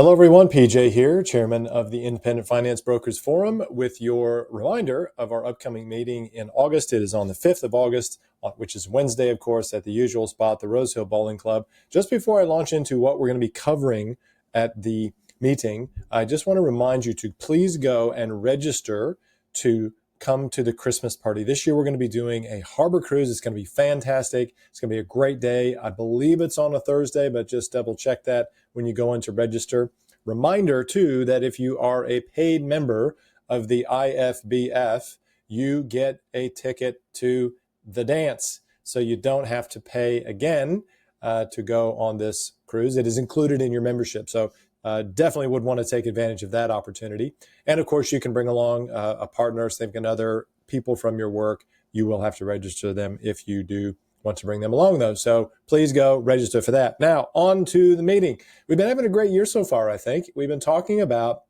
Hello, everyone. PJ here, chairman of the Independent Finance Brokers Forum, with your reminder of our upcoming meeting in August. It is on the 5th of August, which is Wednesday, of course, at the usual spot, the Rose Hill Bowling Club. Just before I launch into what we're going to be covering at the meeting, I just want to remind you to please go and register to come to the Christmas party. This year, we're going to be doing a harbor cruise. It's going to be fantastic. It's going to be a great day. I believe it's on a Thursday, but just double check that when you go in to register. Reminder, too, that if you are a paid member of the IFBF, you get a ticket to the dance. So you don't have to pay again to go on this cruise. It is included in your membership. So definitely would want to take advantage of that opportunity. And of course, you can bring along a partner, significant other, people from your work. You will have to register them if you do want to bring them along, though. So please go register for that. Now, on to the meeting. We've been having a great year so far, I think. We've been talking about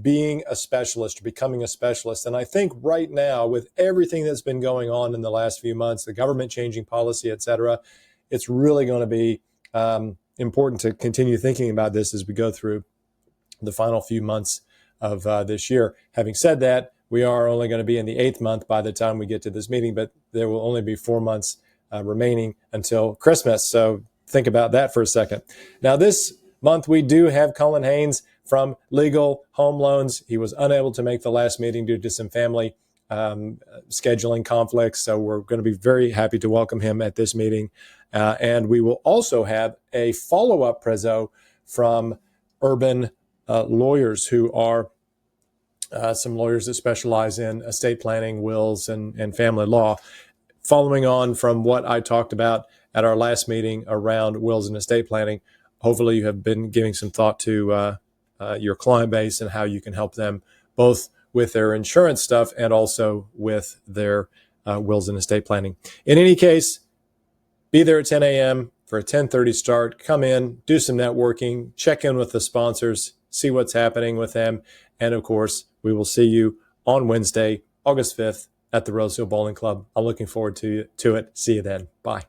being a specialist, or becoming a specialist. And I think right now, with everything that's been going on in the last few months, the government changing policy, et cetera, it's really going to be important to continue thinking about this as we go through the final few months of this year. Having said that, we are only going to be in the 8th month by the time we get to this meeting, but there will only be 4 months remaining until Christmas. So think about that for a second. Now, this month, we do have Colin Haynes from Legal Home Loans. He was unable to make the last meeting due to some family scheduling conflicts. So we're going to be very happy to welcome him at this meeting. And we will also have a follow-up prezzo from Urban Lawyers, who are some lawyers that specialize in estate planning, wills, and family law. Following on from what I talked about at our last meeting around wills and estate planning, hopefully you have been giving some thought to your client base and how you can help them both with their insurance stuff and also with their wills and estate planning. In any case, be there at 10 a.m. for a 10:30 start. Come in, do some networking, check in with the sponsors, see what's happening with them. And of course, we will see you on Wednesday, August 5th at the Rose Hill Bowling Club. I'm looking forward to it. See you then. Bye.